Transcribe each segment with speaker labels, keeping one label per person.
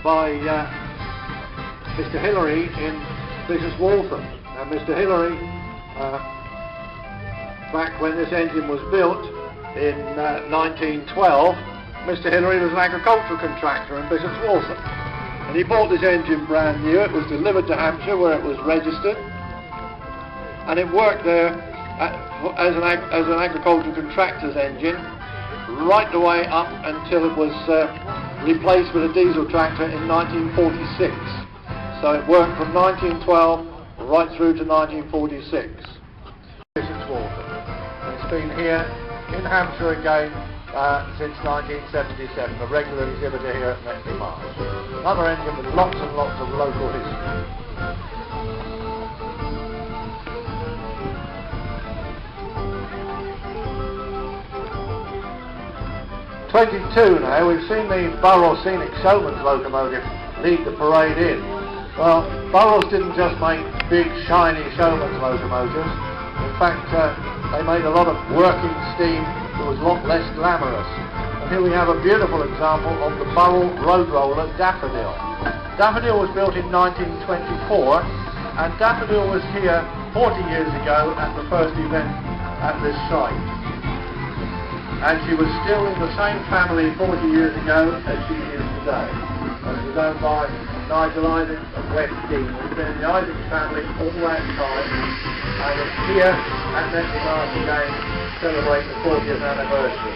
Speaker 1: by Mr. Hillary in Bishop's Waltham. Now Mr. Hillary, back when this engine was built in 1912, Mr. Hillary was an agricultural contractor in Bishop's Waltham. And he bought this engine brand new. It was delivered to Hampshire where it was registered. And it worked there as an agricultural contractor's engine right the way up until it was replaced with a diesel tractor in 1946. So it worked from 1912 right through to 1946. Bishop's Waltham. It's been here in Hampshire again since 1977, a regular exhibitor here at Netley Marsh. Another engine with lots and lots of local history. '22 now, we've seen the Burrell Scenic Showman's locomotive lead the parade in. Well, Burrells didn't just make big, shiny showman's locomotives. In fact, they made a lot of working steam that was a lot less glamorous. And here we have a beautiful example of the Burrell road roller Daffodil. Daffodil was built in 1924, and Daffodil was here 40 years ago at the first event at this site. And she was still in the same family 40 years ago as she is today. And it was owned by Nigel Isaac of West Dean. It's been in the Isaac family all that time, and it's here at Netley Marsh again to celebrate the 40th anniversary.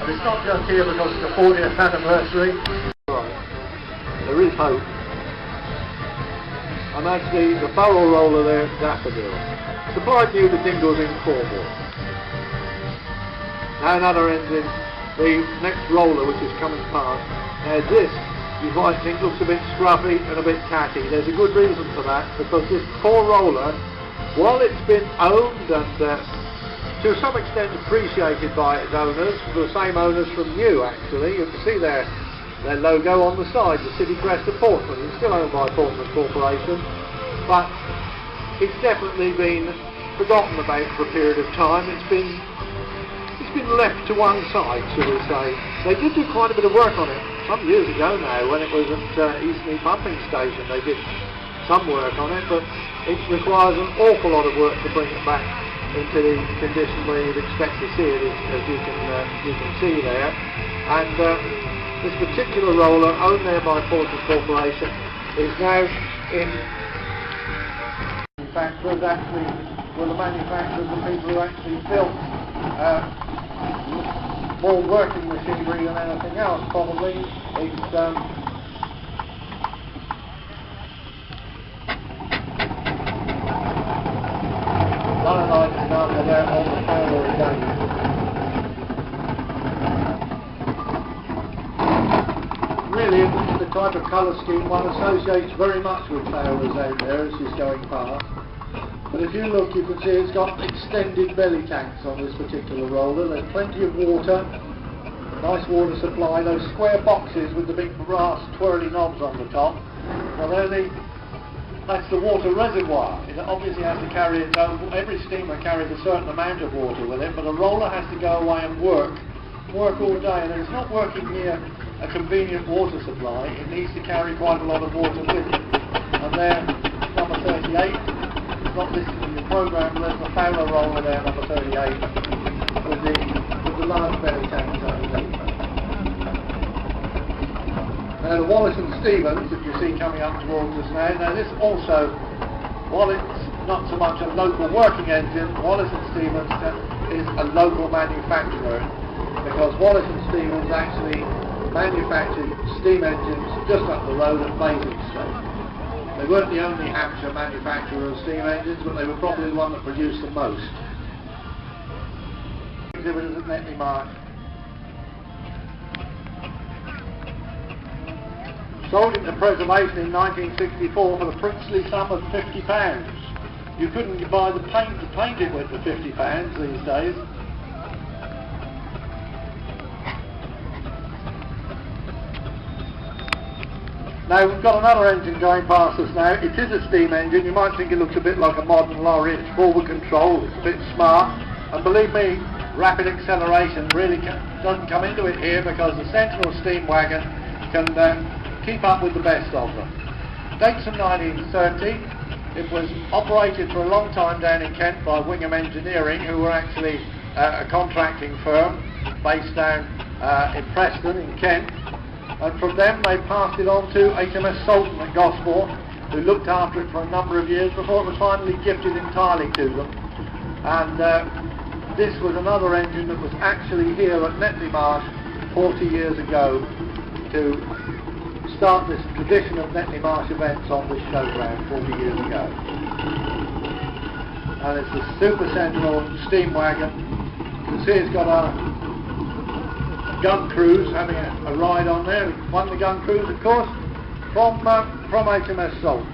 Speaker 1: And it's not just here because it's the 40th anniversary. There is hope. And that's the Burrell roller there, Daffodil. Supplied new to Dingles in Cornwall. Now another engine, the next roller which is coming past. Now this, you might think, looks a bit scruffy and a bit tatty. There's a good reason for that, because this poor roller, while it's been owned and to some extent appreciated by its owners, the same owners from new actually, you can see their logo on the side, the City Crest of Portsmouth. It's still owned by Portsmouth Corporation, but it's definitely been forgotten about for a period of time. It's been left to one side, shall we say. They did do quite a bit of work on it some years ago now, when it was at Eastney Pumping Station. They did some work on it, but it requires an awful lot of work to bring it back into the condition where you'd expect to see it, as you can see there. And this particular roller, owned there by Portsmouth Corporation, is now in manufacturers, actually, well, the manufacturers, the people who actually built more working machinery than anything else, probably. It's done a nice example there on the panel again. Really, it's the type of colour scheme one associates very much with Taylor's out there as she's going past. But if you look, you can see it's got extended belly tanks on this particular roller. There's plenty of water, nice water supply. Those square boxes with the big brass twirly knobs on the top, well, that's the water reservoir. It obviously has to carry its own. Every steamer carries a certain amount of water with it, but a roller has to go away and work all day. And it's not working near a convenient water supply. It needs to carry quite a lot of water with it. And there, number 38. Not listed in the programme, there's the Fowler roller there, number 38, with the large belly tanks underneath. Now the Wallace and Stevens that you see coming up towards us now this also, while it's not so much a local working engine, Wallace and Stevens is a local manufacturer, because Wallace and Stevens actually manufactured steam engines just up the road at Basingstoke. They weren't the only Hampshire manufacturer of steam engines, but they were probably the one that produced the most. Exhibitors at Netley Marsh. Sold into preservation in 1964 for the princely sum of £50. You couldn't buy the paint to paint it with for £50 these days. Now we've got another engine going past us now. It is a steam engine. You might think it looks a bit like a modern lorry. It's forward control, it's a bit smart. And believe me, rapid acceleration really doesn't come into it here, because the Sentinel steam wagon can keep up with the best of them. Dates from 1930. It was operated for a long time down in Kent by Wingham Engineering, who were actually a contracting firm based down in Preston in Kent. And from them they passed it on to HMS Sultan at Gosport, who looked after it for a number of years before it was finally gifted entirely to them. And this was another engine that was actually here at Netley Marsh 40 years ago to start this tradition of Netley Marsh events on this showground 40 years ago. And it's the Super Sentinel steam wagon. You can see it's got a gun cruise having a ride on there. One of the gun crews, of course, from HMS Sultan.